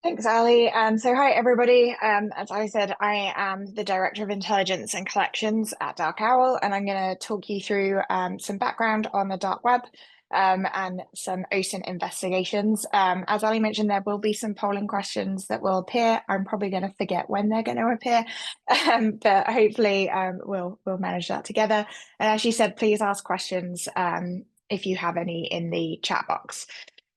Thanks, Ali. So hi, everybody. As I said, I am the Director of Intelligence and Collections at DarkOwl, and I'm going to talk you through some background on the dark web and some OSINT investigations. As Ali mentioned, there will be some polling questions that will appear. I'm probably going to forget when they're going to appear, but hopefully we'll manage that together. And as she said, please ask questions if you have any in the chat box.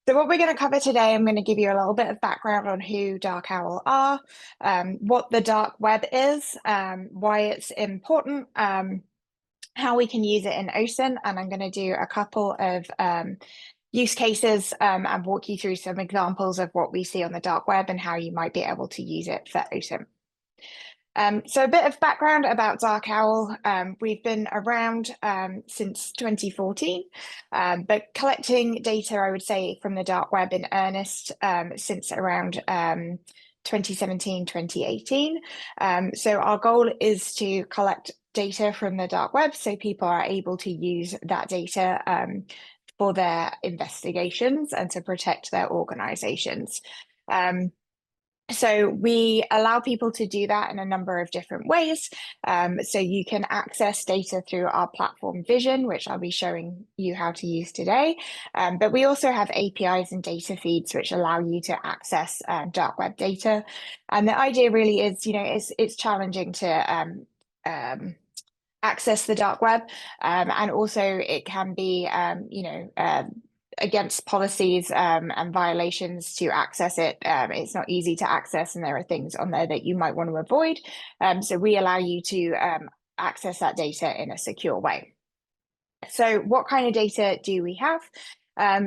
So what we're going to cover today, I'm going to give you a little bit of background on who DarkOwl are, what the dark web is, why it's important, how we can use it in OSINT, and I'm going to do a couple of use cases and walk you through some examples of what we see on the dark web and how you might be able to use it for OSINT. So a bit of background about DarkOwl. We've been around since 2014, but collecting data, I would say, from the dark web in earnest since around 2017, 2018. So our goal is to collect data from the dark web so people are able to use that data for their investigations and to protect their organizations. So we allow people to do that in a number of different ways. So you can access data through our platform Vision, which I'll be showing you how to use today. But we also have APIs and data feeds, which allow you to access dark web data. And the idea really is, it's challenging to access the dark web. And also it can be, against policies and violations to access it. It's not easy to access, and there are things on there that you might want to avoid. So we allow you to access that data in a secure way. So what kind of data do we have?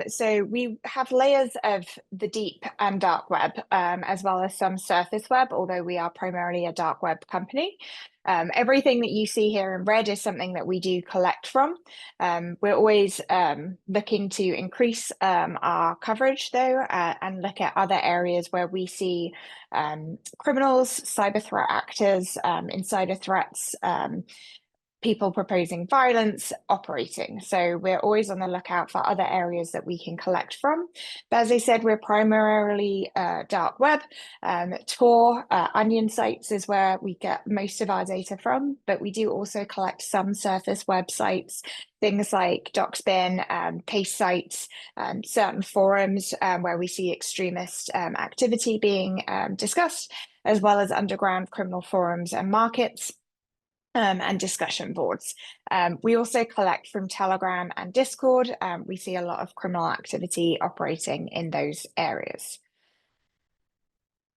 So we have layers of the deep and dark web, as well as some surface web, although we are primarily a dark web company. Everything that you see here in red is something that we do collect from. We're always looking to increase our coverage, though, and look at other areas where we see criminals, cyber threat actors, insider threats, people proposing violence operating. So we're always on the lookout for other areas that we can collect from. But as I said, we're primarily dark web. Tor, Onion sites is where we get most of our data from, but we do also collect some surface websites, things like Doxbin, Paste sites, certain forums where we see extremist activity being discussed, as well as underground criminal forums and markets. And discussion boards. We also collect from Telegram and Discord. We see a lot of criminal activity operating in those areas.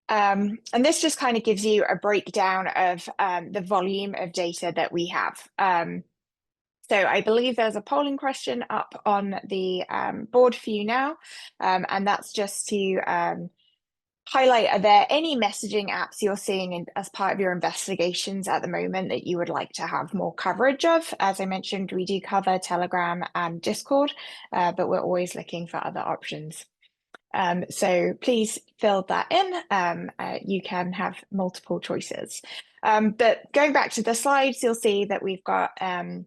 And this just kind of gives you a breakdown of the volume of data that we have. So I believe there's a polling question up on the board for you now, and that's just to highlight, are there any messaging apps you're seeing as part of your investigations at the moment that you would like to have more coverage of? As I mentioned, we do cover Telegram and Discord, but we're always looking for other options. So please fill that in. You can have multiple choices. But going back to the slides, you'll see that we've got a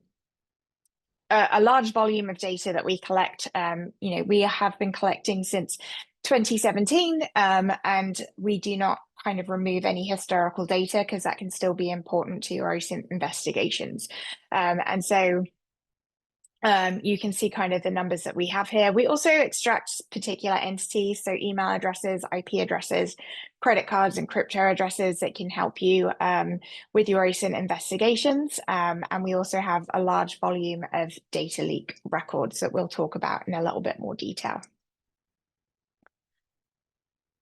large volume of data that we collect. We have been collecting since 2017, and we do not kind of remove any historical data because that can still be important to your OSINT investigations. And so you can see kind of the numbers that we have here. We also extract particular entities, so email addresses, IP addresses, credit cards, and crypto addresses that can help you with your OSINT investigations. And we also have a large volume of data leak records that we'll talk about in a little bit more detail.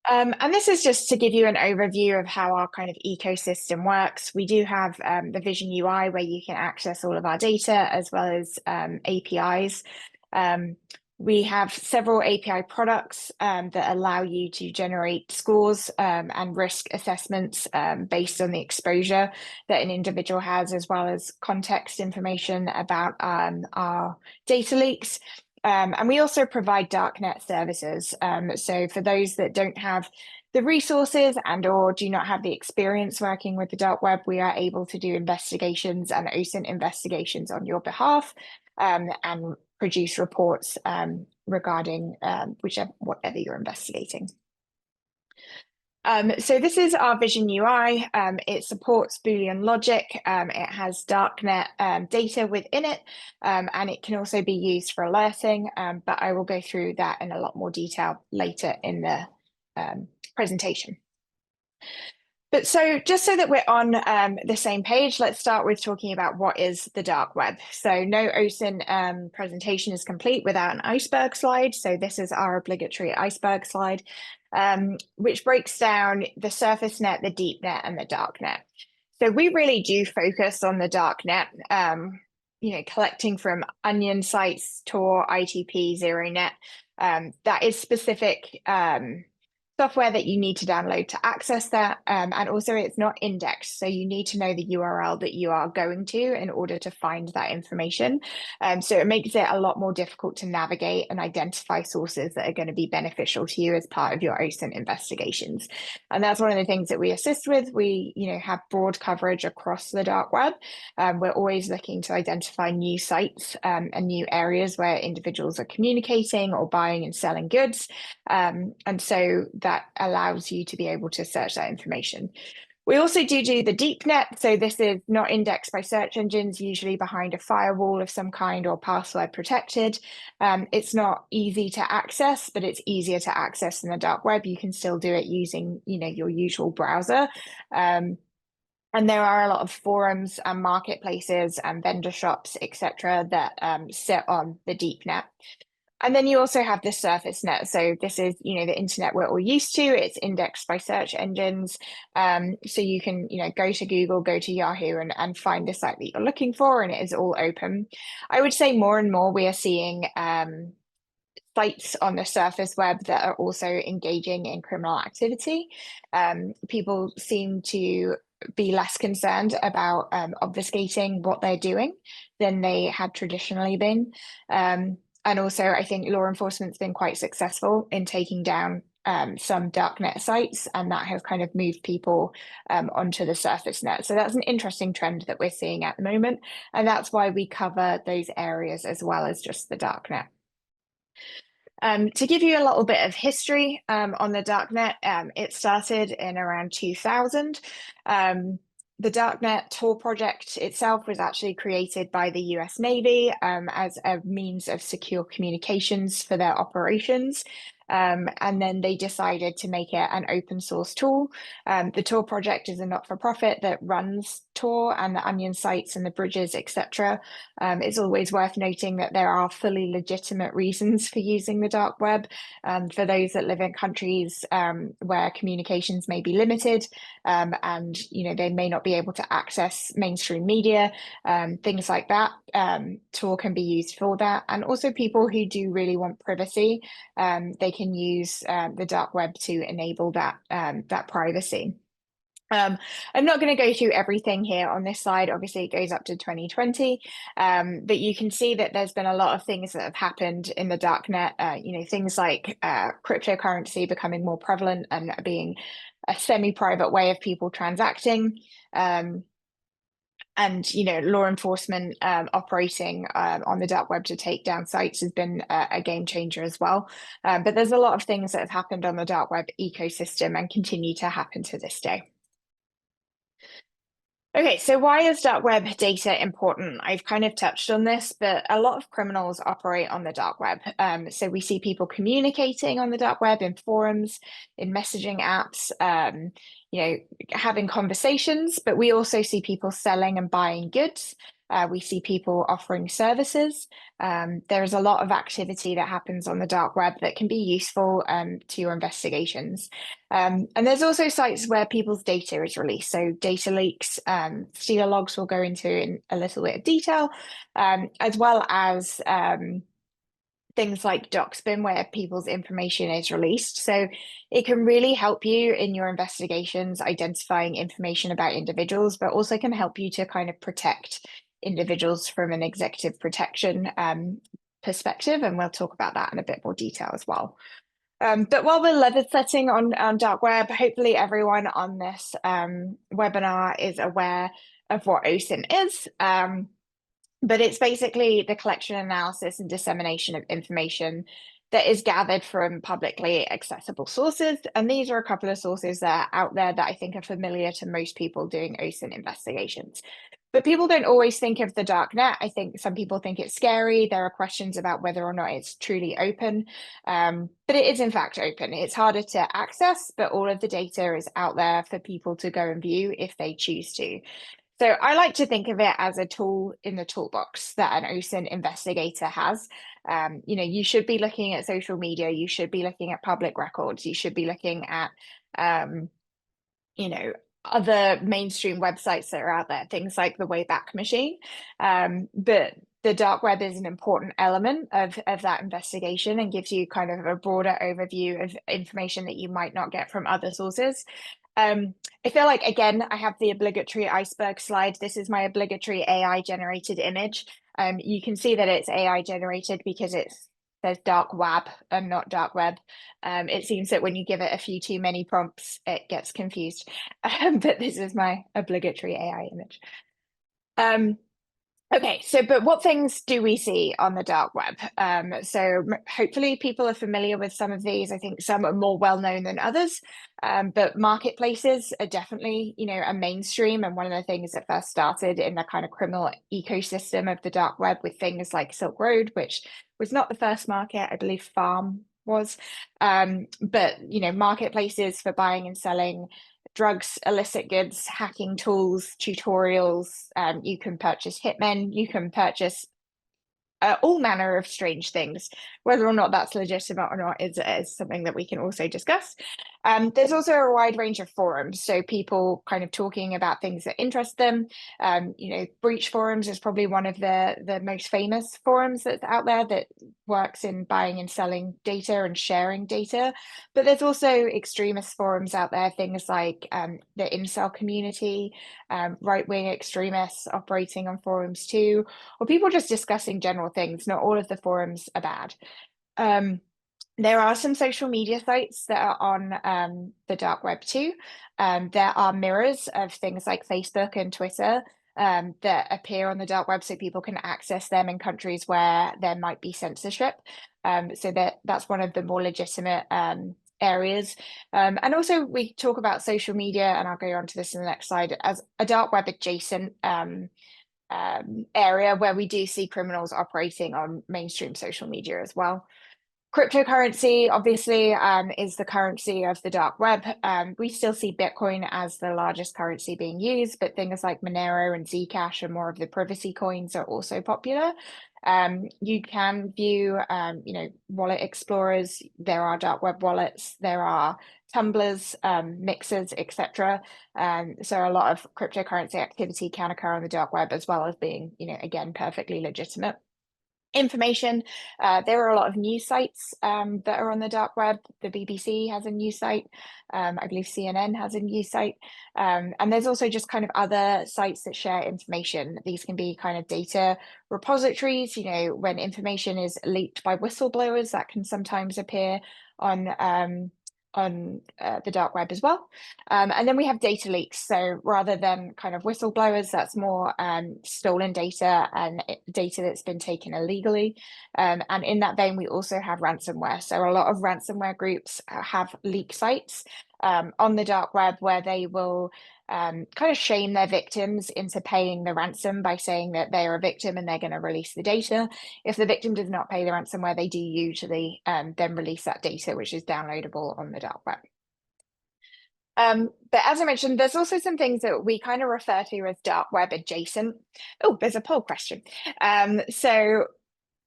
And this is just to give you an overview of how our kind of ecosystem works. We do have the Vision UI where you can access all of our data as well as APIs. We have several API products that allow you to generate scores and risk assessments based on the exposure that an individual has, as well as context information about our data leaks. And we also provide Darknet services. So for those that don't have the resources and or do not have the experience working with the dark web, we are able to do investigations and OSINT investigations on your behalf and produce reports regarding whatever you're investigating. So this is our Vision UI. It supports Boolean logic. It has Darknet data within it, and it can also be used for alerting, but I will go through that in a lot more detail later in the presentation. But so just so that we're on the same page, let's start with talking about what is the dark web. So no OSINT presentation is complete without an iceberg slide. So this is our obligatory iceberg slide, which breaks down the surface net, the deep net, and the dark net. So we really do focus on the dark net, collecting from onion sites, Tor, ITP, ZeroNet. That is specific software that you need to download to access that. And also it's not indexed. So you need to know the URL that you are going to in order to find that information. So it makes it a lot more difficult to navigate and identify sources that are going to be beneficial to you as part of your OSINT investigations. And that's one of the things that we assist with. We, have broad coverage across the dark web. We're always looking to identify new sites and new areas where individuals are communicating or buying and selling goods. And so that allows you to be able to search that information. We also do the deep net. So this is not indexed by search engines, usually behind a firewall of some kind or password protected. It's not easy to access, but it's easier to access in the dark web. You can still do it using, your usual browser. And there are a lot of forums and marketplaces and vendor shops, etc., that sit on the deep net. And then you also have the surface net. So this is, the internet we're all used to. It's indexed by search engines. So you can, go to Google, go to Yahoo and find the site that you're looking for, and it is all open. I would say more and more we are seeing sites on the surface web that are also engaging in criminal activity. People seem to be less concerned about obfuscating what they're doing than they had traditionally been. And also, I think law enforcement's been quite successful in taking down some darknet sites, and that has kind of moved people onto the surface net. So that's an interesting trend that we're seeing at the moment, and that's why we cover those areas as well as just the darknet. To give you a little bit of history on the darknet, it started in around 2000. The Darknet Tor project itself was actually created by the US Navy as a means of secure communications for their operations. And then they decided to make it an open source tool. The Tor project is a not-for-profit that runs Tor and the onion sites and the bridges, etc. It's always worth noting that there are fully legitimate reasons for using the dark web. For those that live in countries where communications may be limited and they may not be able to access mainstream media, things like that. Tor can be used for that. And also people who do really want privacy, they can use the dark web to enable that privacy. I'm not going to go through everything here on this slide. Obviously, it goes up to 2020, but you can see that there's been a lot of things that have happened in the darknet. Things like cryptocurrency becoming more prevalent and being a semi-private way of people transacting. And law enforcement operating on the dark web to take down sites has been a game changer as well. But there's a lot of things that have happened on the dark web ecosystem and continue to happen to this day. Okay, so why is dark web data important? I've kind of touched on this, but a lot of criminals operate on the dark web. So we see people communicating on the dark web in forums, in messaging apps, having conversations, but we also see people selling and buying goods. We see people offering services. There is a lot of activity that happens on the dark web that can be useful to your investigations. And there's also sites where people's data is released. So data leaks, stealer logs will go into in a little bit of detail, as well as things like DocSpin where people's information is released. So it can really help you in your investigations, identifying information about individuals, but also can help you to kind of protect individuals from an executive protection perspective. And we'll talk about that in a bit more detail as well. But while we're level setting on dark web, hopefully everyone on this webinar is aware of what OSINT is. But it's basically the collection, analysis, and dissemination of information that is gathered from publicly accessible sources. And these are a couple of sources that are out there that I think are familiar to most people doing OSINT investigations. But people don't always think of the darknet. I think some people think it's scary. There are questions about whether or not it's truly open, but it is in fact open. It's harder to access, but all of the data is out there for people to go and view if they choose to. So I like to think of it as a tool in the toolbox that an OSINT investigator has. You should be looking at social media, you should be looking at public records, you should be looking at, you know, other mainstream websites that are out there, things like the Wayback Machine. But the dark web is an important element of that investigation and gives you kind of a broader overview of information that you might not get from other sources. I feel like, again, I have the obligatory iceberg slide. This is my obligatory AI generated image. You can see that it's AI generated because it says dark web and not dark web. It seems that when you give it a few too many prompts, it gets confused. But this is my obligatory AI image. Okay, but what things do we see on the dark web? So hopefully people are familiar with some of these. I think some are more well known than others, but marketplaces are definitely, a mainstream, and one of the things that first started in the kind of criminal ecosystem of the dark web with things like Silk Road, which was not the first market, I believe Farm was, but marketplaces for buying and selling drugs, illicit goods, hacking tools, tutorials. You can purchase hitmen, you can purchase all manner of strange things. Whether or not that's legitimate or not is something that we can also discuss. There's also a wide range of forums, so people kind of talking about things that interest them. Breach forums is probably one of the most famous forums that's out there that works in buying and selling data and sharing data. But there's also extremist forums out there, things like the incel community, right-wing extremists operating on forums too, or people just discussing general things. Not all of the forums are bad. There are some social media sites that are on the dark web too. There are mirrors of things like Facebook and Twitter that appear on the dark web, so people can access them in countries where there might be censorship. So that's one of the more legitimate areas. And also we talk about social media, and I'll go on to this in the next slide, as a dark web adjacent area where we do see criminals operating on mainstream social media as well. Cryptocurrency, obviously, is the currency of the dark web. We still see Bitcoin as the largest currency being used, but things like Monero and Zcash and more of the privacy coins are also popular. You can view, wallet explorers. There are dark web wallets. There are tumblers, mixers, etc. So a lot of cryptocurrency activity can occur on the dark web, as well as being, again, perfectly legitimate. Information. There are a lot of news sites that are on the dark web. The BBC has a news site. I believe CNN has a news site. And there's also just kind of other sites that share information. These can be kind of data repositories. When information is leaked by whistleblowers, that can sometimes appear on the dark web as well. And then we have data leaks. So rather than kind of whistleblowers, that's more stolen data and data that's been taken illegally. And in that vein, we also have ransomware. So a lot of ransomware groups have leak sites on the dark web where they will kind of shame their victims into paying the ransom by saying that they are a victim and they're going to release the data. If the victim does not pay the ransomware, they do usually then release that data, which is downloadable on the dark web. But as I mentioned, there's also some things that we kind of refer to as dark web adjacent. Oh, there's a poll question. So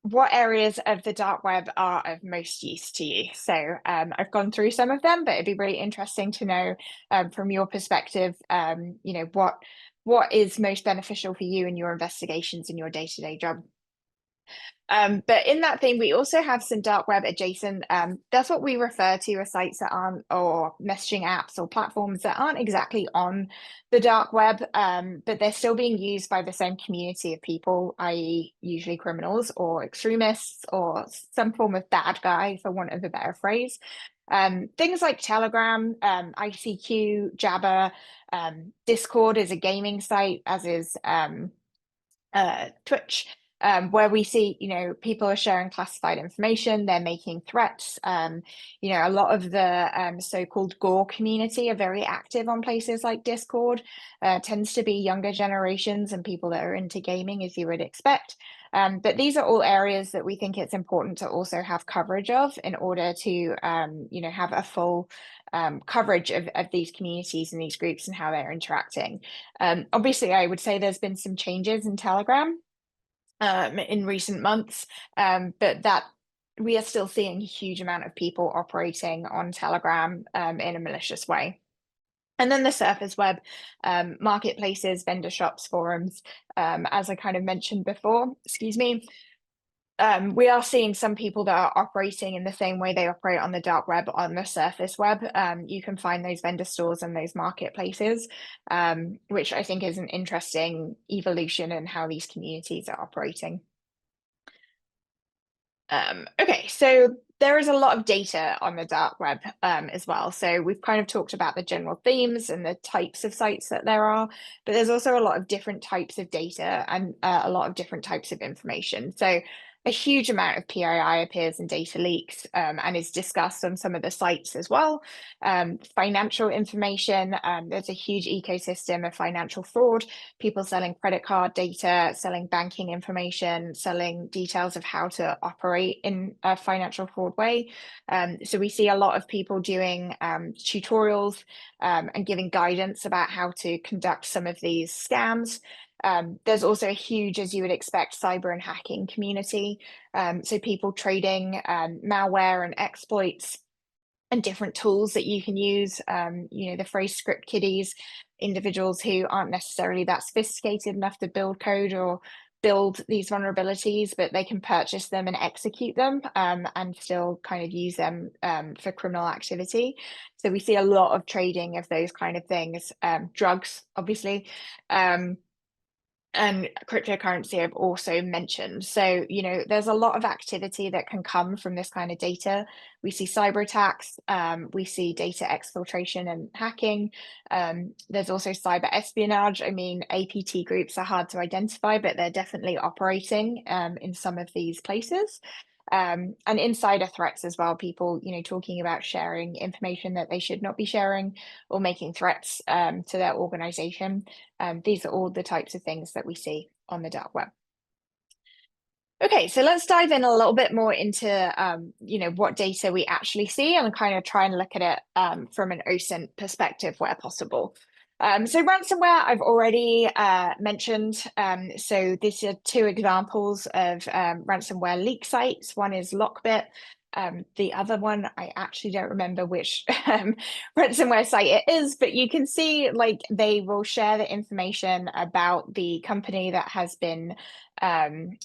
what areas of the dark web are of most use to you? So I've gone through some of them, but it'd be really interesting to know from your perspective, what is most beneficial for you in your investigations in your day-to-day job. But in that theme, we also have some dark web adjacent. That's what we refer to as sites that aren't, or messaging apps or platforms that aren't exactly on the dark web, but they're still being used by the same community of people, i.e. usually criminals or extremists or some form of bad guy, for want of a better phrase. Things like Telegram, ICQ, Jabber, Discord is a gaming site, as is Twitch. where we see, people are sharing classified information, they're making threats. A lot of the so-called Gore community are very active on places like Discord. Tends to be younger generations and people that are into gaming, as you would expect. But these are all areas that we think it's important to also have coverage of in order to, have a full coverage of these communities and these groups and how they're interacting. Obviously, I would say there's been some changes in Telegram in recent months, but that we are still seeing a huge amount of people operating on Telegram in a malicious way. And then the surface web, marketplaces, vendor shops, forums, as I kind of mentioned before, we are seeing some people that are operating in the same way they operate on the dark web on the surface web. You can find those vendor stores and those marketplaces, which I think is an interesting evolution in how these communities are operating. Okay, so there is a lot of data on the dark web as well. So we've kind of talked about the general themes and the types of sites that there are, but there's also a lot of different types of data and a lot of different types of information. So a huge amount of PII appears in data leaks and is discussed on some of the sites as well. Financial information, there's a huge ecosystem of financial fraud, people selling credit card data, selling banking information, selling details of how to operate in a financial fraud way. So we see a lot of people doing tutorials and giving guidance about how to conduct some of these scams. There's also a huge, as you would expect, cyber and hacking community. So people trading malware and exploits and different tools that you can use. The phrase script kiddies, individuals who aren't necessarily that sophisticated enough to build code or build these vulnerabilities, but they can purchase them and execute them and still kind of use them for criminal activity. So we see a lot of trading of those kind of things, drugs, obviously. And cryptocurrency I've also mentioned. So, there's a lot of activity that can come from this kind of data. We see cyber attacks, we see data exfiltration and hacking. There's also cyber espionage. I mean, APT groups are hard to identify, but they're definitely operating in some of these places. And insider threats as well, people, talking about sharing information that they should not be sharing or making threats to their organization. These are all the types of things that we see on the dark web. Okay, so let's dive in a little bit more into, what data we actually see and kind of try and look at it from an OSINT perspective where possible. So ransomware, I've already mentioned. So these are two examples of ransomware leak sites. One is Lockbit. The other one, I actually don't remember which ransomware site it is, but you can see like they will share the information about the company that has been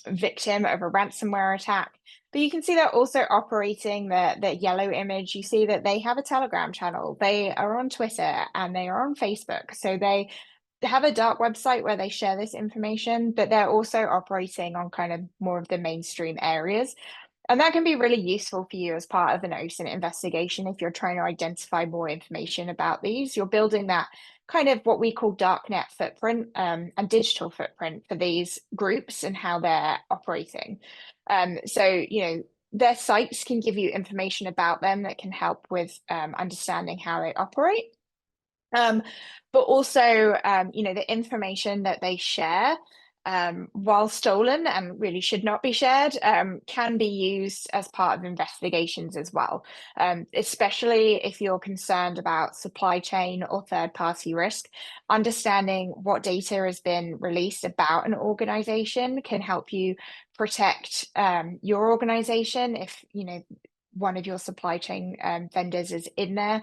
victim of a ransomware attack. But you can see they're also operating the yellow image. You see that they have a Telegram channel, they are on Twitter, and they are on Facebook. So they have a dark website where they share this information, but they're also operating on kind of more of the mainstream areas. And that can be really useful for you as part of an OSINT investigation if you're trying to identify more information about these. You're building that kind of what we call Darknet footprint and digital footprint for these groups and how they're operating. So, their sites can give you information about them that can help with understanding how they operate. But also, the information that they share, while stolen and really should not be shared, can be used as part of investigations as well, especially if you're concerned about supply chain or third-party risk. Understanding what data has been released about an organization can help you protect your organization if, one of your supply chain vendors is in there,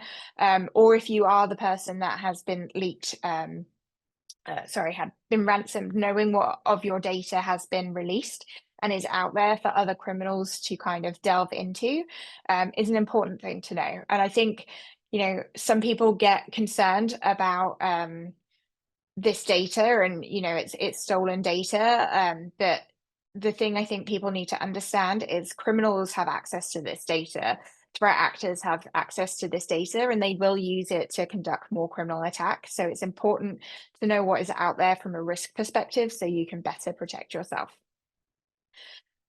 or if you are the person that has been leaked, had been ransomed, knowing what of your data has been released and is out there for other criminals to kind of delve into is an important thing to know. And I think, some people get concerned about this data and, it's stolen data, but the thing I think people need to understand is criminals have access to this data, threat actors have access to this data, and they will use it to conduct more criminal attacks. So it's important to know what is out there from a risk perspective so you can better protect yourself.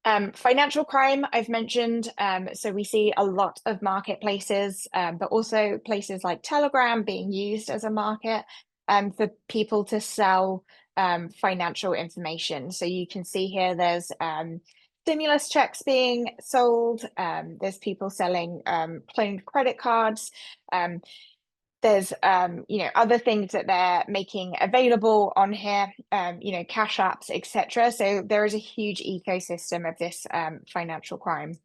Financial crime, I've mentioned. So we see a lot of marketplaces, but also places like Telegram being used as a market for people to sell financial information. So you can see here there's stimulus checks being sold. There's people selling cloned credit cards. There's other things that they're making available on here, cash apps, etc. So there is a huge ecosystem of this financial crime.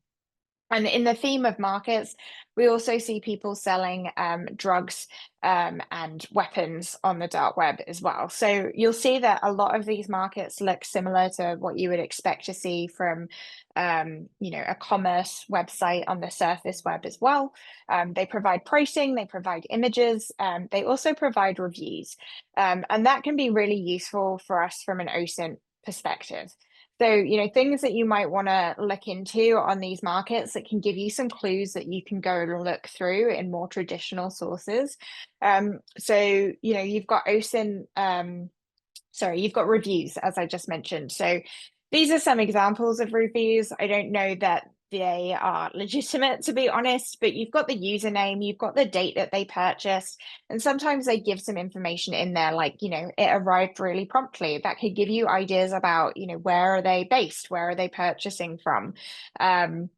And in the theme of markets, we also see people selling drugs and weapons on the dark web as well. So you'll see that a lot of these markets look similar to what you would expect to see from, a commerce website on the surface web as well. They provide pricing, they provide images, they also provide reviews. And that can be really useful for us from an OSINT perspective. So, things that you might want to look into on these markets that can give you some clues that you can go and look through in more traditional sources. So, you've got OSINT, you've got reviews, as I just mentioned. So these are some examples of reviews. I don't know that they are legitimate, to be honest, but you've got the username, you've got the date that they purchased, and sometimes they give some information in there, like, it arrived really promptly. That could give you ideas about, where are they based, where are they purchasing from, and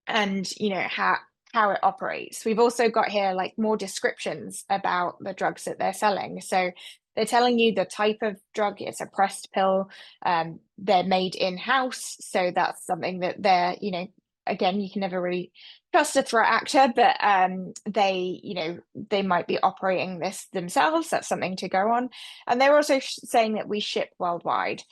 how it operates. We've also got here like more descriptions about the drugs that they're selling. So they're telling you the type of drug. It's a pressed pill. They're made in-house, so that's something that they're, again, you can never really trust a threat actor, but they might be operating this themselves. That's something to go on. And they're also saying that we ship worldwide.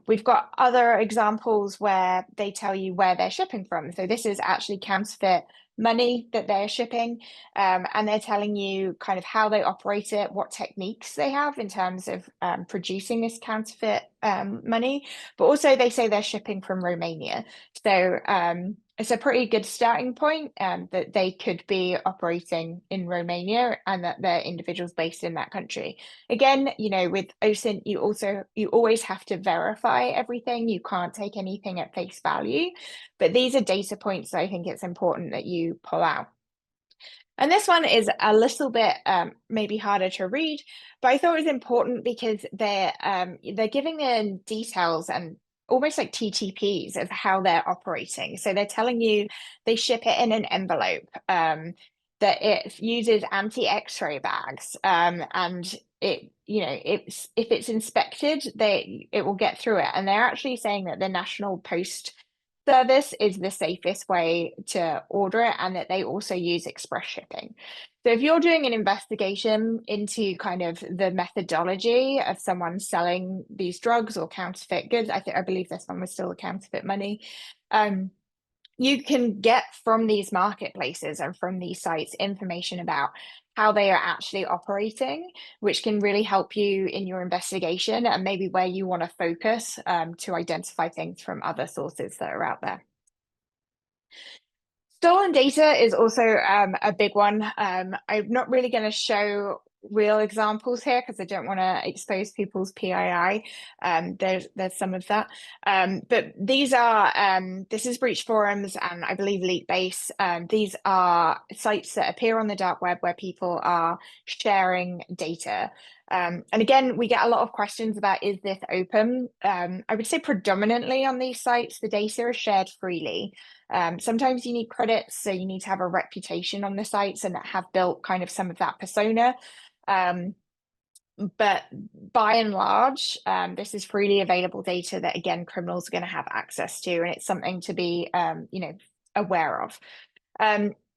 We've got other examples where they tell you where they're shipping from. So this is actually counterfeit money that they're shipping, and they're telling you kind of how they operate it, what techniques they have in terms of producing this counterfeit money. But also they say they're shipping from Romania. So it's a pretty good starting point that they could be operating in Romania and that they're individuals based in that country. Again, with OSINT, you always have to verify everything. You can't take anything at face value, but these are data points that I think it's important that you pull out. And this one is a little bit maybe harder to read, but I thought it was important because they're giving the details and almost like TTPs of how they're operating. So they're telling you they ship it in an envelope, that it uses anti-X-ray bags, and if it's inspected, it will get through it. And they're actually saying that the National Post Service is the safest way to order it, and that they also use express shipping. So if you're doing an investigation into kind of the methodology of someone selling these drugs or counterfeit goods, I believe this one was still a counterfeit money, you can get from these marketplaces and from these sites information about how they are actually operating, which can really help you in your investigation and maybe where you want to focus to identify things from other sources that are out there. Stolen data is also a big one. I'm not really going to show real examples here because I don't want to expose people's PII. There's some of that, but these are this is breach forums and I believe LeakBase. These are sites that appear on the dark web where people are sharing data. And again, we get a lot of questions about, is this open? I would say predominantly on these sites, the data is shared freely. Sometimes you need credits, so you need to have a reputation on the sites and have built kind of some of that persona. But by and large, this is freely available data that, again, criminals are going to have access to, and it's something to be, aware of.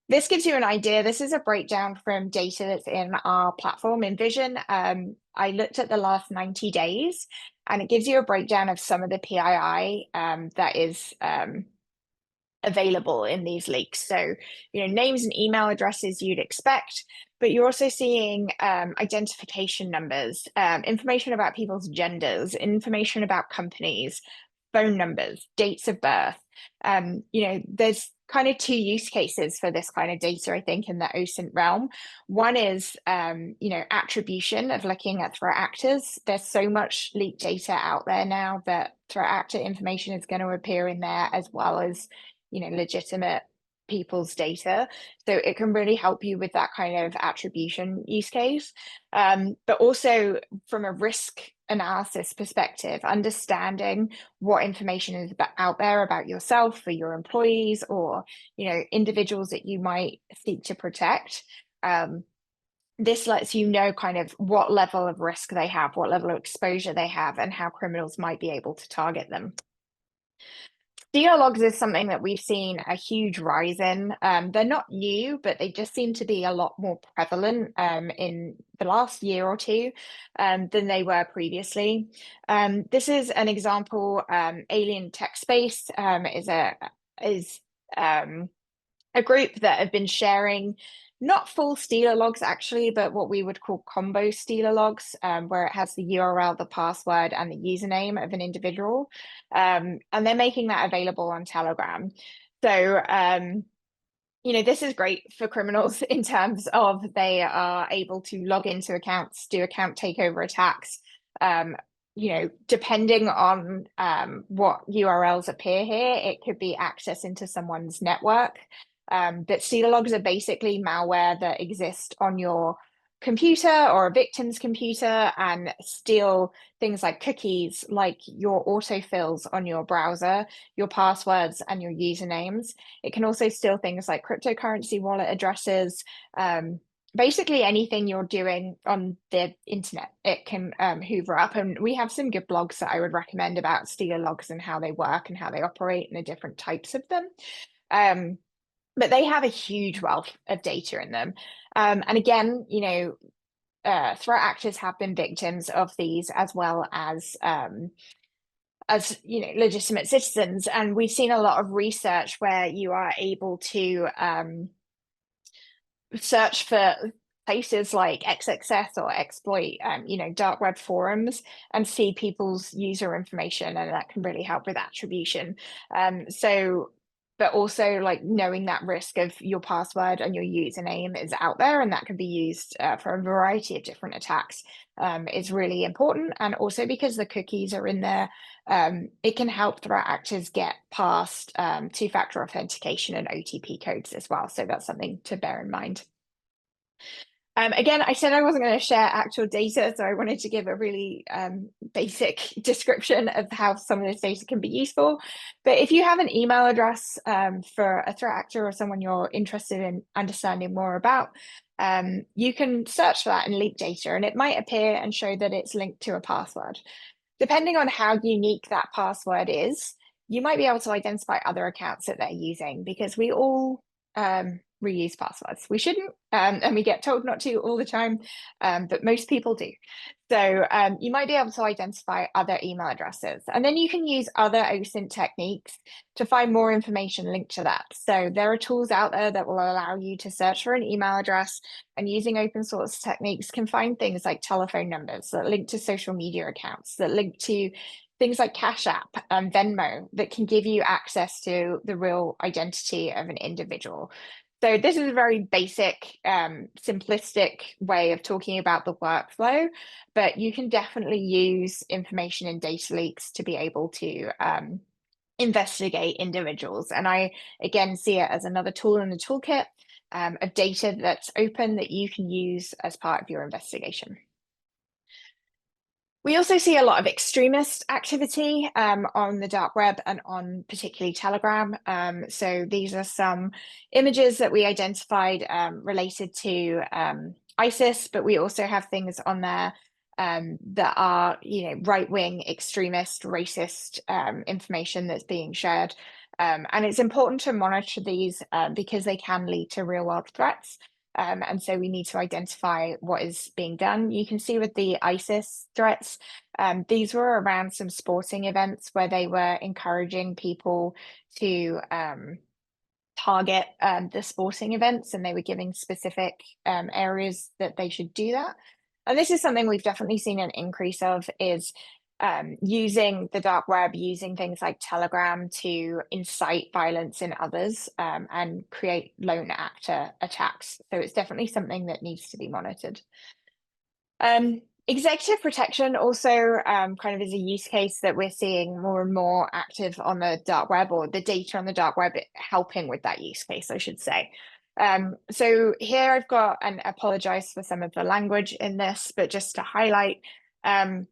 This gives you an idea. This is a breakdown from data that's in our platform in Vision. I looked at the last 90 days, and it gives you a breakdown of some of the PII that is available in these leaks. So, names and email addresses you'd expect, but you're also seeing identification numbers, information about people's genders, information about companies, phone numbers, dates of birth. There's kind of two use cases for this kind of data, I think, in the OSINT realm. One is, attribution of looking at threat actors. There's so much leaked data out there now that threat actor information is going to appear in there, as well as, legitimate people's data. So it can really help you with that kind of attribution use case. But also from a risk analysis perspective, understanding what information is out there about yourself or your employees, or individuals that you might seek to protect. This lets you know kind of what level of risk they have, what level of exposure they have, and how criminals might be able to target them. Steal logs is something that we've seen a huge rise in. They're not new, but they just seem to be a lot more prevalent in the last year or two than they were previously. This is an example. Alien Tech Space is a group that have been sharing not full Stealer logs actually, but what we would call combo Stealer logs, where it has the URL, the password, and the username of an individual. And they're making that available on Telegram. So, this is great for criminals in terms of they are able to log into accounts, do account takeover attacks. Depending on what URLs appear here, it could be access into someone's network. But Stealer logs are basically malware that exist on your computer or a victim's computer and steal things like cookies, like your autofills on your browser, your passwords, and your usernames. It can also steal things like cryptocurrency wallet addresses, basically anything you're doing on the internet. It can hoover up. And we have some good blogs that I would recommend about Stealer logs and how they work and how they operate and the different types of them. But they have a huge wealth of data in them. And again, threat actors have been victims of these, as well as legitimate citizens. And we've seen a lot of research where you are able to search for places like XXS or exploit, dark web forums, and see people's user information, and that can really help with attribution. But also like knowing that risk of your password and your username is out there, and that can be used for a variety of different attacks, is really important. And also because the cookies are in there, it can help threat actors get past two-factor authentication and OTP codes as well. So that's something to bear in mind. Again, I said I wasn't going to share actual data, so I wanted to give a really basic description of how some of this data can be useful. But if you have an email address for a threat actor or someone you're interested in understanding more about, you can search for that in leaked data, and it might appear and show that it's linked to a password. Depending on how unique that password is, you might be able to identify other accounts that they're using, because we all reuse passwords. We shouldn't, and we get told not to all the time, but most people do. So you might be able to identify other email addresses, and then you can use other OSINT techniques to find more information linked to that. So there are tools out there that will allow you to search for an email address, and using open source techniques can find things like telephone numbers that link to social media accounts, that link to things like Cash App and Venmo, that can give you access to the real identity of an individual. So this is a very basic, simplistic way of talking about the workflow, but you can definitely use information in data leaks to be able to investigate individuals. And I, again, see it as another tool in the toolkit of data that's open that you can use as part of your investigation. We also see a lot of extremist activity on the dark web and on particularly Telegram. So these are some images that we identified related to ISIS, but we also have things on there that are, right-wing, extremist, racist information that's being shared. And it's important to monitor these because they can lead to real-world threats. And so we need to identify what is being done. You can see with the ISIS threats, these were around some sporting events where they were encouraging people to target the sporting events, and they were giving specific areas that they should do that. And this is something we've definitely seen an increase of, is using the dark web, using things like Telegram to incite violence in others and create lone actor attacks. So it's definitely something that needs to be monitored. Executive protection also kind of is a use case that we're seeing more and more active on the dark web, or the data on the dark web helping with that use case, I should say. So here I've got, and apologize for some of the language in this, but just to highlight, on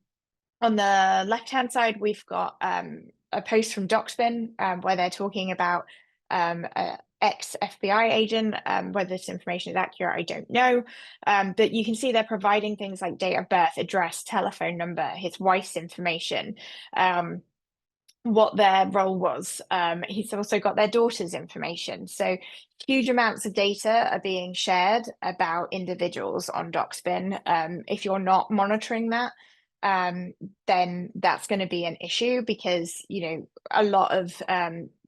the left-hand side, we've got a post from DocSpin where they're talking about a ex-FBI agent. Whether this information is accurate, I don't know. But you can see they're providing things like date of birth, address, telephone number, his wife's information, what their role was. He's also got their daughter's information. So huge amounts of data are being shared about individuals on DocSpin. If you're not monitoring that, then that's going to be an issue, because, you know, a lot of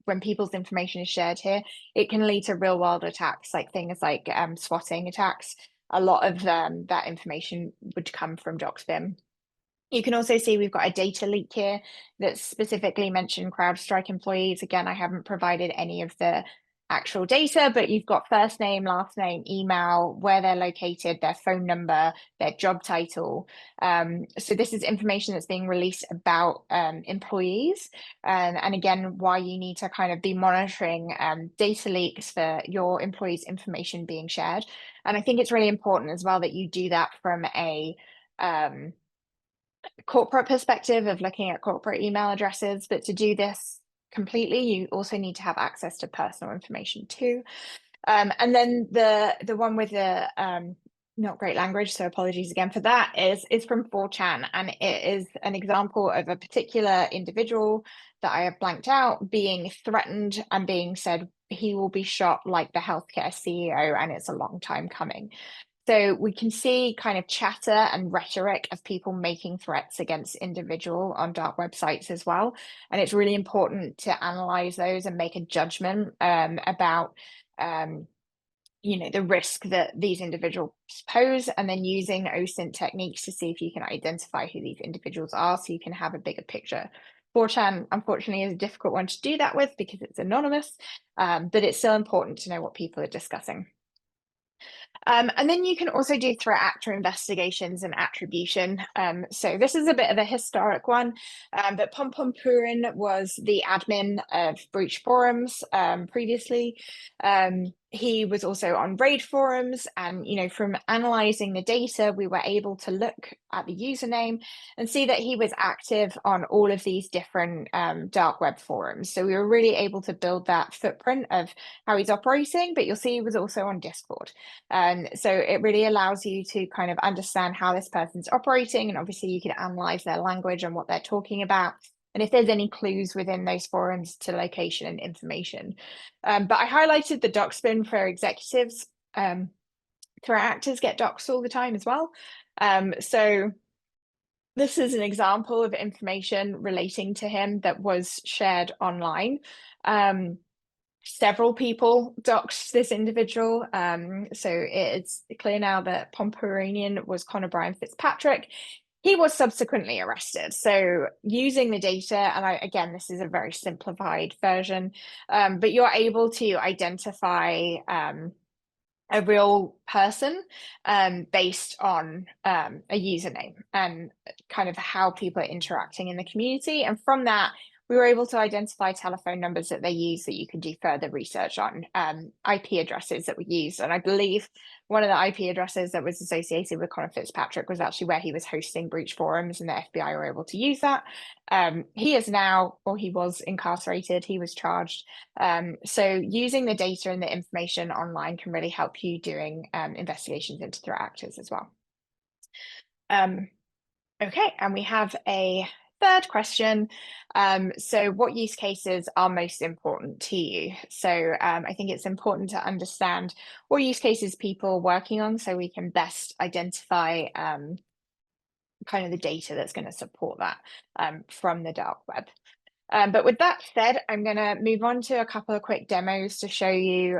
when people's information is shared here, it can lead to real world attacks, like things like swatting attacks. A lot of that information would come from DocSpin. You can also see we've got a data leak here that specifically mentioned CrowdStrike employees. Again, I haven't provided any of the actual data, but you've got first name, last name, email, where they're located, their phone number, their job title. So this is information that's being released about employees. And again, why you need to kind of be monitoring data leaks for your employees' information being shared. And I think it's really important as well that you do that from a corporate perspective of looking at corporate email addresses, but to do this completely, you also need to have access to personal information too. And then the one with the not great language, so apologies again for that, is from 4chan, and it is an example of a particular individual that I have blanked out being threatened and being said he will be shot like the healthcare CEO, and it's a long time coming. So we can see kind of chatter and rhetoric of people making threats against individual on dark websites as well. And it's really important to analyze those and make a judgment about you know, the risk that these individuals pose, and then using OSINT techniques to see if you can identify who these individuals are, so you can have a bigger picture. 4chan, unfortunately, is a difficult one to do that with because it's anonymous, but it's still important to know what people are discussing. And then you can also do threat actor investigations and attribution. So this is a bit of a historic one, but Pompom Purin was the admin of breach forums previously. He was also on raid forums, and, you know, from analyzing the data, we were able to look at the username and see that he was active on all of these different dark web forums. So we were really able to build that footprint of how he's operating, but you'll see he was also on Discord. So it really allows you to kind of understand how this person's operating, and obviously you can analyze their language and what they're talking about, and if there's any clues within those forums to location and information. But I highlighted the DocSpin for executives. Threat actors get doxed all the time as well. So this is an example of information relating to him that was shared online. Several people doxed this individual. So it's clear now that Pompuranian was Connor Brian Fitzpatrick. He was subsequently arrested. So using the data, and again, this is a very simplified version, but you're able to identify a real person based on a username and kind of how people are interacting in the community. And from that, we were able to identify telephone numbers that they use that you can do further research on, IP addresses that were used. And I believe one of the IP addresses that was associated with Connor Fitzpatrick was actually where he was hosting breach forums, and the FBI were able to use that. He is now, or he was incarcerated, he was charged. So using the data and the information online can really help you doing investigations into threat actors as well. Okay, and we have a third question. So what use cases are most important to you? So I think it's important to understand what use cases people are working on, so we can best identify kind of the data that's going to support that from the dark web. But with that said, I'm going to move on to a couple of quick demos to show you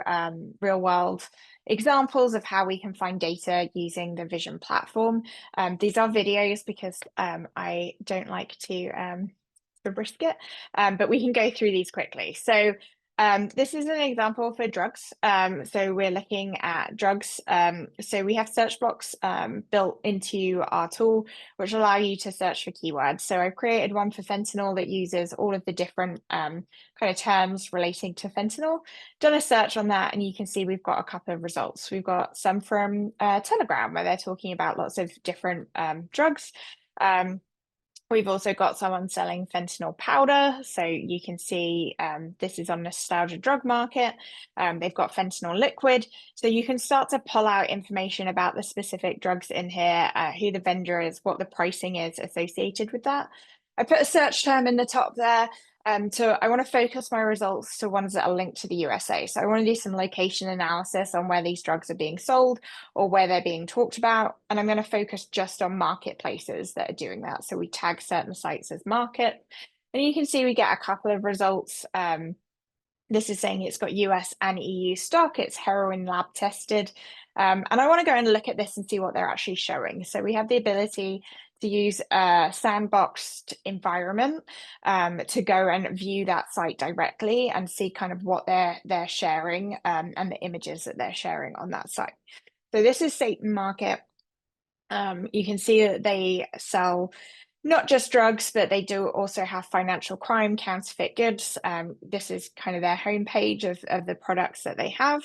real world examples of how we can find data using the Vision platform. These are videos because I don't like to risk it, but we can go through these quickly. So this is an example for drugs. So we're looking at drugs. So we have search box built into our tool, which allow you to search for keywords. So I've created one for fentanyl that uses all of the different kind of terms relating to fentanyl. Done a search on that, and you can see we've got a couple of results. We've got some from Telegram, where they're talking about lots of different drugs. We've also got someone selling fentanyl powder. So you can see this is on Nostalgia Drug Market. They've got fentanyl liquid. So you can start to pull out information about the specific drugs in here, who the vendor is, what the pricing is associated with that. I put a search term in the top there. So I want to focus my results to ones that are linked to the USA. So I want to do some location analysis on where these drugs are being sold or where they're being talked about. And I'm going to focus just on marketplaces that are doing that. So we tag certain sites as market. And you can see we get a couple of results. This is saying it's got US and EU stock. It's heroin lab tested. And I want to go and look at this and see what they're actually showing. So we have the ability to use a sandboxed environment to go and view that site directly and see kind of what they're sharing and the images that they're sharing on that site. So this is Satan Market. You can see that they sell not just drugs, but they do also have financial crime, counterfeit goods. This is kind of their homepage of the products that they have.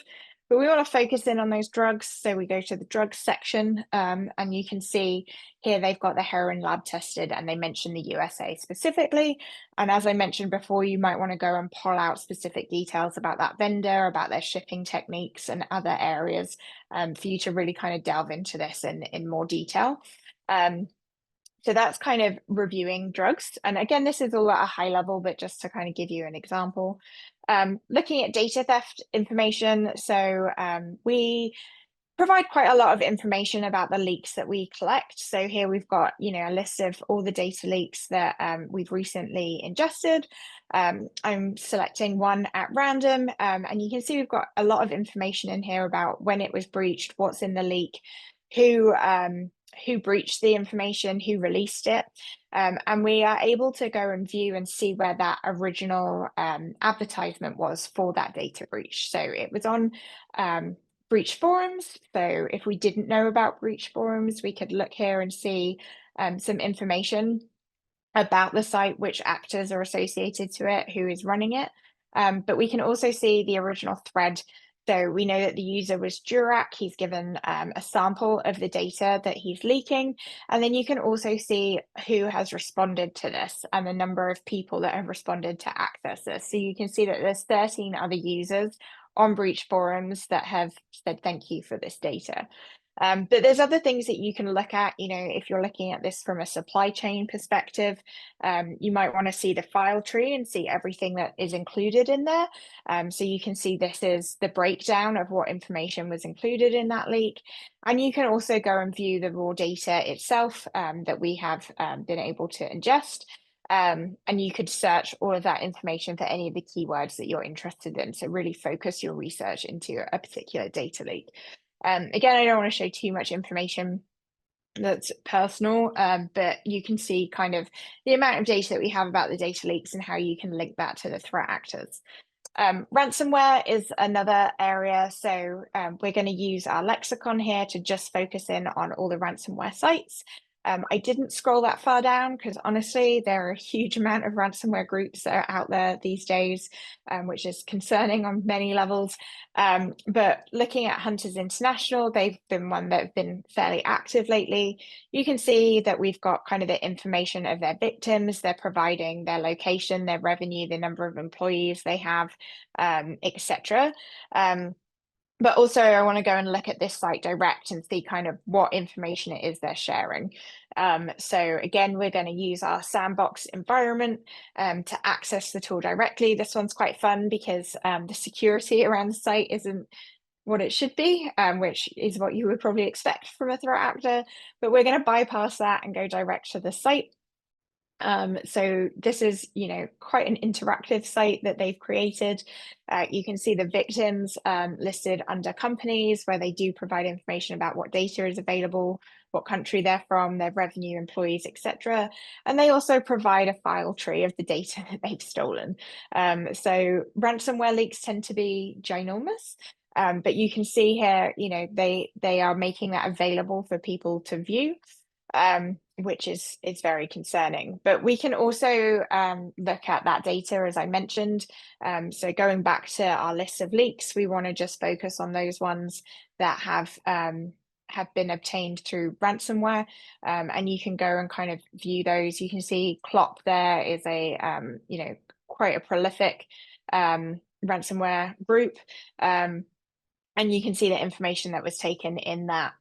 But we want to focus in on those drugs. So we go to the drugs section and you can see here they've got the heroin lab tested and they mention the USA specifically. And as I mentioned before, you might want to go and pull out specific details about that vendor, about their shipping techniques and other areas for you to really kind of delve into this in more detail. So that's kind of reviewing drugs. And again, this is all at a high level, but just to kind of give you an example. Looking at data theft information. So we provide quite a lot of information about the leaks that we collect. So here we've got, a list of all the data leaks that we've recently ingested. I'm selecting one at random, and you can see we've got a lot of information in here about when it was breached, what's in the leak, who breached the information, who released it. And we are able to go and view and see where that original advertisement was for that data breach. So it was on breach forums. So if we didn't know about breach forums, we could look here and see some information about the site, which actors are associated to it, who is running it. But we can also see the original thread. So we know that the user was Durac. He's given a sample of the data that he's leaking. And then you can also see who has responded to this and the number of people that have responded to access this. So you can see that there's 13 other users on breach forums that have said thank you for this data. But there's other things that you can look at, if you're looking at this from a supply chain perspective, you might want to see the file tree and see everything that is included in there. So you can see this is the breakdown of what information was included in that leak. And you can also go and view the raw data itself that we have been able to ingest. And you could search all of that information for any of the keywords that you're interested in. So really focus your research into a particular data leak. Again, I don't want to show too much information that's personal, but you can see kind of the amount of data that we have about the data leaks and how you can link that to the threat actors. Ransomware is another area. So we're going to use our lexicon here to just focus in on all the ransomware sites. I didn't scroll that far down because honestly, there are a huge amount of ransomware groups that are out there these days, which is concerning on many levels. But looking at Hunters International, they've been one that have been fairly active lately. You can see that we've got kind of the information of their victims. They're providing their location, their revenue, the number of employees they have, etc. But also I want to go and look at this site direct and see kind of what information it is they're sharing. So again, we're going to use our Sandbox environment to access the tool directly. This one's quite fun because the security around the site isn't what it should be, which is what you would probably expect from a threat actor. But we're going to bypass that and go direct to the site. So this is, quite an interactive site that they've created. You can see the victims listed under companies where they do provide information about what data is available, what country they're from, their revenue, employees, etc. And they also provide a file tree of the data that they've stolen. So ransomware leaks tend to be ginormous. But you can see here, they are making that available for people to view. Which is very concerning. But we can also look at that data, as I mentioned. So going back to our list of leaks, we want to just focus on those ones that have been obtained through ransomware. And you can go and kind of view those. You can see Clop there is a quite a prolific ransomware group. And you can see the information that was taken in that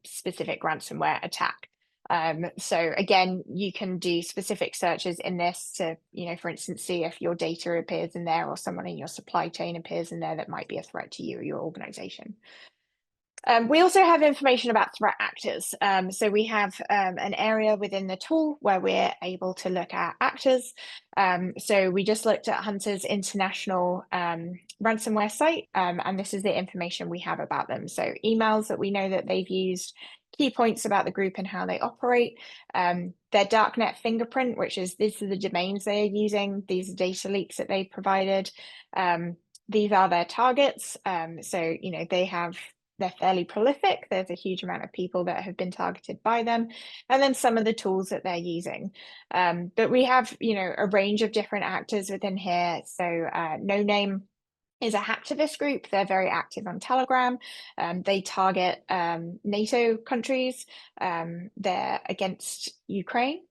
specific ransomware attack. So again, you can do specific searches in this to, for instance, see if your data appears in there or someone in your supply chain appears in there that might be a threat to you or your organization. We also have information about threat actors. So we have an area within the tool where we're able to look at actors. So we just looked at Hunter's international ransomware site, and this is the information we have about them. So emails that we know that they've used, key points about the group and how they operate, their Darknet fingerprint, these are the domains they are using, these are data leaks that they've provided. These are their targets. So, they're fairly prolific. There's a huge amount of people that have been targeted by them, and then some of the tools that they're using. But we have, a range of different actors within here. So No Name is a hacktivist group. They're very active on Telegram. They target NATO countries. They're against Ukraine.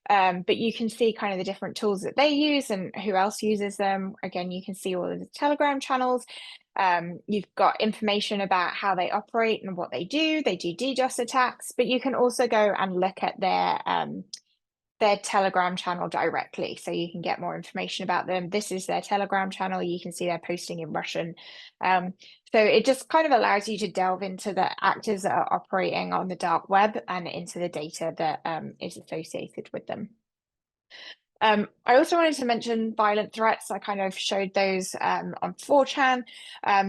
But you can see kind of the different tools that they use and who else uses them. Again, you can see all of the Telegram channels. You've got information about how they operate and what they do. They do DDoS attacks, but you can also go and look at their Telegram channel directly, so you can get more information about them. This is their Telegram channel. You can see they're posting in Russian. So it just kind of allows you to delve into the actors that are operating on the dark web and into the data that is associated with them. I also wanted to mention violent threats. I kind of showed those on 4chan,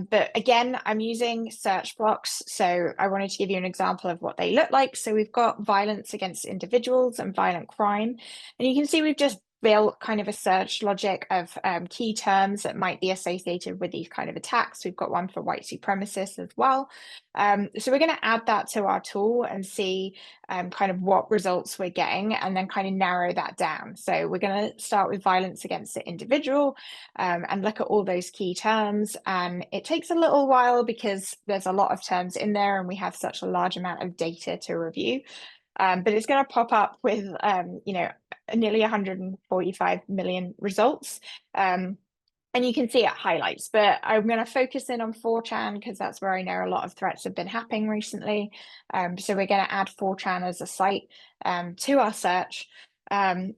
but again, I'm using search blocks. So I wanted to give you an example of what they look like. So we've got violence against individuals and violent crime. And you can see we've just built kind of a search logic of key terms that might be associated with these kind of attacks. We've got one for white supremacists as well. So we're going to add that to our tool and see kind of what results we're getting, and then kind of narrow that down. So we're going to start with violence against the individual and look at all those key terms. And it takes a little while because there's a lot of terms in there and we have such a large amount of data to review. But it's going to pop up with, nearly 145 million results. And you can see it highlights, but I'm going to focus in on 4chan because that's where I know a lot of threats have been happening recently. So we're going to add 4chan as a site to our search and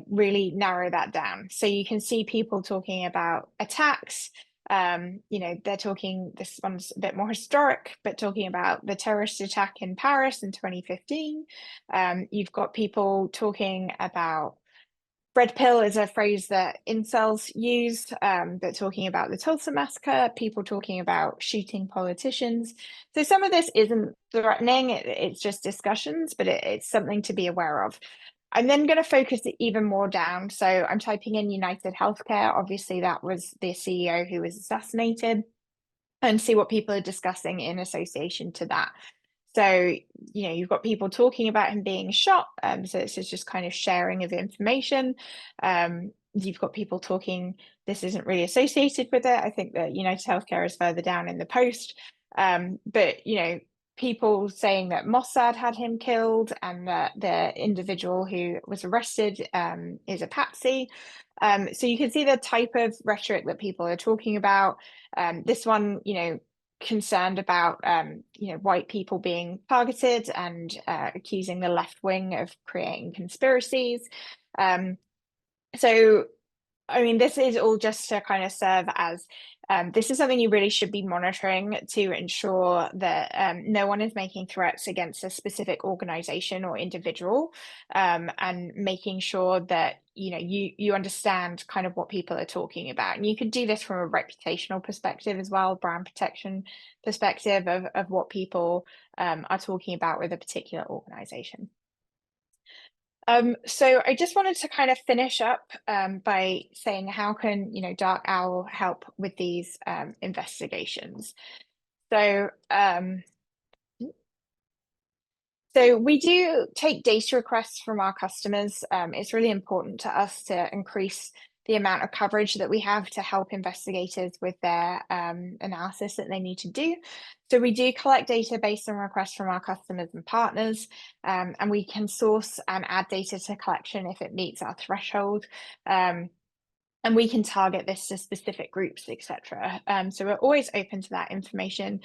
really narrow that down. So you can see people talking about attacks. They're talking, this one's a bit more historic, but talking about the terrorist attack in Paris in 2015. You've got people talking about red pill is a phrase that incels use, but talking about the Tulsa massacre, people talking about shooting politicians. So some of this isn't threatening, it's just discussions, but it's something to be aware of. I'm then going to focus it even more down. So I'm typing in United Healthcare. Obviously, that was the CEO who was assassinated, and see what people are discussing in association to that. So, you've got people talking about him being shot. So this is just kind of sharing of information. You've got people talking, this isn't really associated with it. I think that United Healthcare is further down in the post. But, people saying that Mossad had him killed and that the individual who was arrested is a patsy. So you can see the type of rhetoric that people are talking about. This one, concerned about white people being targeted and accusing the left wing of creating conspiracies. So I mean, this is all just to kind of serve as this is something you really should be monitoring to ensure that no one is making threats against a specific organization or individual, and making sure that you understand kind of what people are talking about. And you could do this from a reputational perspective as well, brand protection perspective of what people are talking about with a particular organization. So I just wanted to kind of finish up by saying how can DarkOwl help with these investigations? So so we do take data requests from our customers. It's really important to us to increase the amount of coverage that we have to help investigators with their analysis that they need to do. So we do collect data based on requests from our customers and partners, and we can source and add data to collection if it meets our threshold. And we can target this to specific groups, etc. So we're always open to that information.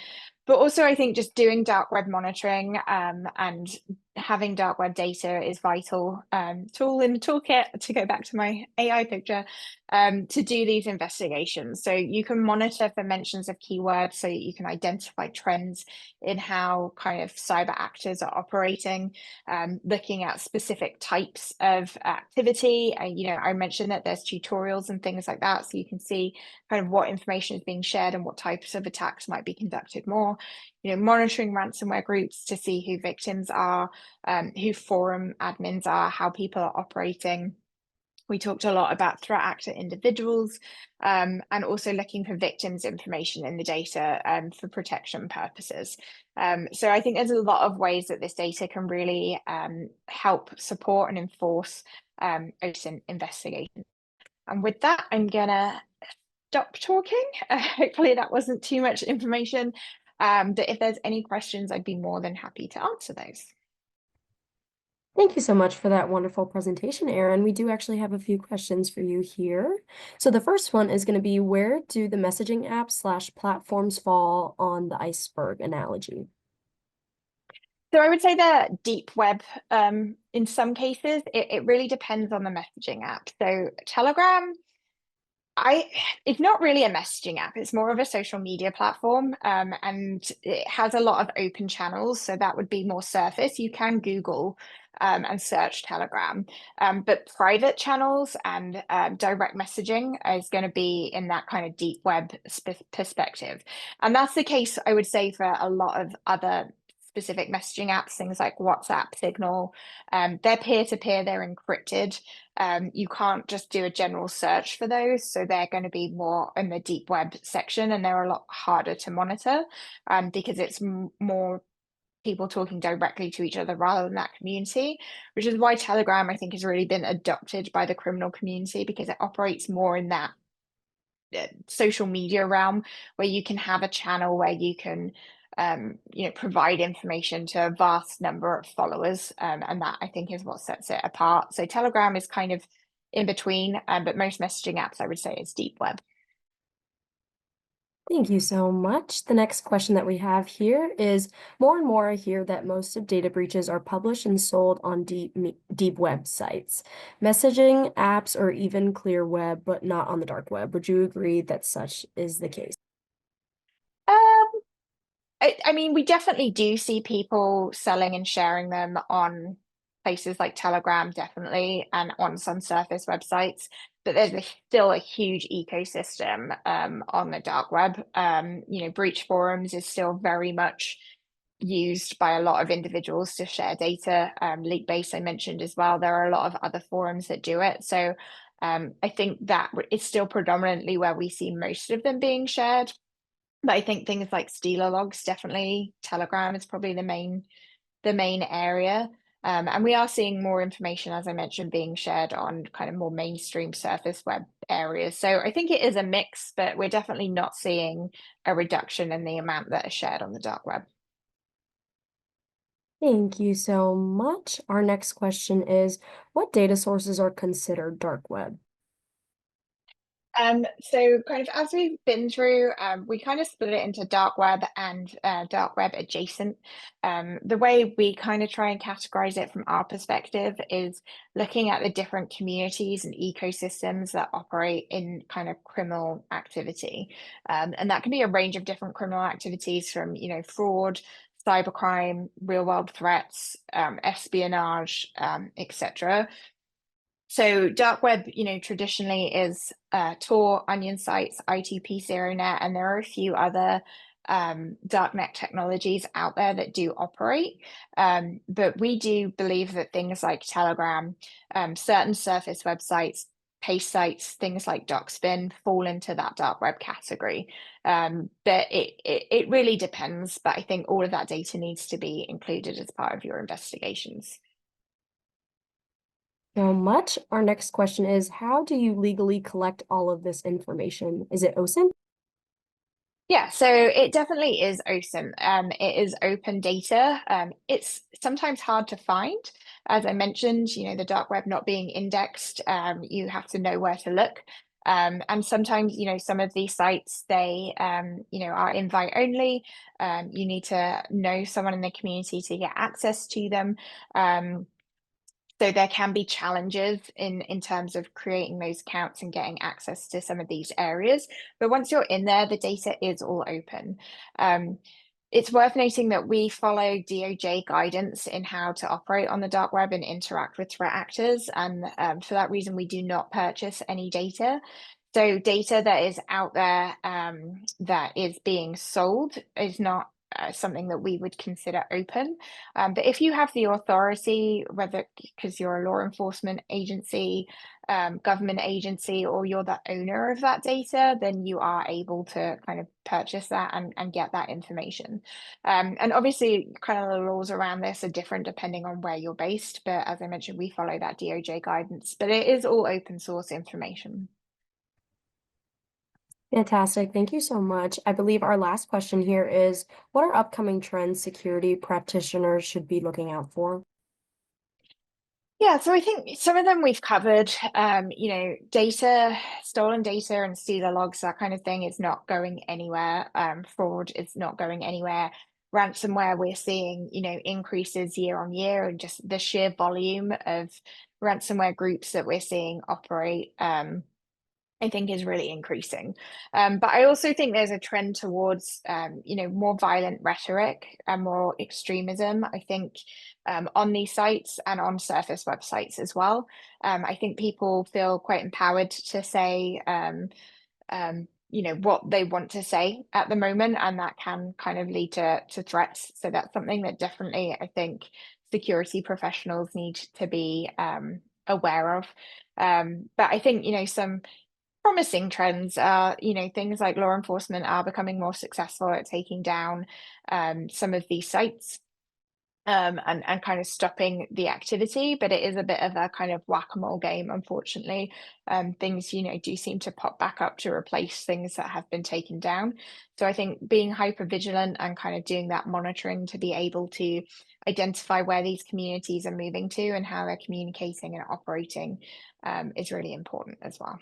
But also, I think just doing dark web monitoring and having dark web data is vital tool in the toolkit, to go back to my AI picture, to do these investigations. So you can monitor for mentions of keywords so you can identify trends in how kind of cyber actors are operating, looking at specific types of activity. I mentioned that there's tutorials and things like that, so you can see kind of what information is being shared and what types of attacks might be conducted more. Monitoring ransomware groups to see who victims are, who forum admins are, how people are operating. We talked a lot about threat actor individuals, and also looking for victims' information in the data for protection purposes. So I think there's a lot of ways that this data can really help support and enforce OSINT investigation. And with that, I'm gonna stop talking. Hopefully that wasn't too much information. But if there's any questions, I'd be more than happy to answer those. Thank you so much for that wonderful presentation, Erin. We do actually have a few questions for you here. So the first one is going to be, where do the messaging apps / platforms fall on the iceberg analogy? So I would say the deep web, in some cases, it really depends on the messaging app. So Telegram, it's not really a messaging app, it's more of a social media platform, and it has a lot of open channels, so that would be more surface. You can Google and search Telegram, but private channels and direct messaging is going to be in that kind of deep web perspective. And that's the case, I would say, for a lot of other specific messaging apps, things like WhatsApp, Signal. They're peer-to-peer, they're encrypted. You can't just do a general search for those, so they're going to be more in the deep web section, and they're a lot harder to monitor because it's more people talking directly to each other rather than that community, which is why Telegram, I think, has really been adopted by the criminal community, because it operates more in that social media realm, where you can have a channel where you can provide information to a vast number of followers, and that, I think, is what sets it apart. So Telegram is kind of in between, but most messaging apps, I would say, is deep web. Thank you so much. The next question that we have here is, more and more I hear that most of data breaches are published and sold on deep websites, messaging apps, or even clear web, but not on the dark web. Would you agree that such is the case? Um, I mean, we definitely do see people selling and sharing them on places like Telegram, definitely, and on some surface websites. But there's still a huge ecosystem on the dark web. Breach forums is still very much used by a lot of individuals to share data. Leakbase, I mentioned as well. There are a lot of other forums that do it. So I think that it's still predominantly where we see most of them being shared. But I think things like Stealer logs, definitely Telegram is probably the main area. And we are seeing more information, as I mentioned, being shared on kind of more mainstream surface web areas. So I think it is a mix, but we're definitely not seeing a reduction in the amount that is shared on the dark web. Thank you so much. Our next question is, what data sources are considered dark web? So kind of as we've been through, we kind of split it into dark web and dark web adjacent. The way we kind of try and categorize it from our perspective is looking at the different communities and ecosystems that operate in kind of criminal activity. And that can be a range of different criminal activities from, fraud, cybercrime, real world threats, espionage, etc. So dark web, traditionally is Tor, onion sites, ITP ZeroNet, and there are a few other darknet technologies out there that do operate. But we do believe that things like Telegram, certain surface websites, paste sites, things like DocSpin fall into that dark web category. But it really depends. But I think all of that data needs to be included as part of your investigations. So much. Our next question is, how do you legally collect all of this information? Is it OSINT? Yeah, so it definitely is OSINT. It is open data. It's sometimes hard to find. As I mentioned, the dark web not being indexed, you have to know where to look. And sometimes, some of these sites, they, are invite only. You need to know someone in the community to get access to them. So there can be challenges in terms of creating those accounts and getting access to some of these areas. But once you're in there, the data is all open. It's worth noting that we follow DOJ guidance in how to operate on the dark web and interact with threat actors. And for that reason, we do not purchase any data. So data that is out there that is being sold is not something that we would consider open. But if you have the authority, whether because you're a law enforcement agency, government agency, or you're the owner of that data, then you are able to kind of purchase that and get that information. And obviously, kind of the laws around this are different depending on where you're based. But as I mentioned, we follow that DOJ guidance, but it is all open source information. Fantastic. Thank you so much. I believe our last question here is, what are upcoming trends security practitioners should be looking out for? Yeah, so I think some of them we've covered. Data, stolen data and Stealer logs, that kind of thing is not going anywhere. Fraud is not going anywhere. Ransomware, we're seeing, increases year on year, and just the sheer volume of ransomware groups that we're seeing operate. I think is really increasing. But I also think there's a trend towards, more violent rhetoric and more extremism, I think, on these sites and on surface websites as well. I think people feel quite empowered to say, what they want to say at the moment, and that can kind of lead to threats. So that's something that definitely I think security professionals need to be aware of. But I think, some promising trends are, things like law enforcement are becoming more successful at taking down some of these sites and kind of stopping the activity, but it is a bit of a kind of whack-a-mole game, unfortunately. Things, do seem to pop back up to replace things that have been taken down. So I think being hyper vigilant and kind of doing that monitoring to be able to identify where these communities are moving to and how they're communicating and operating is really important as well.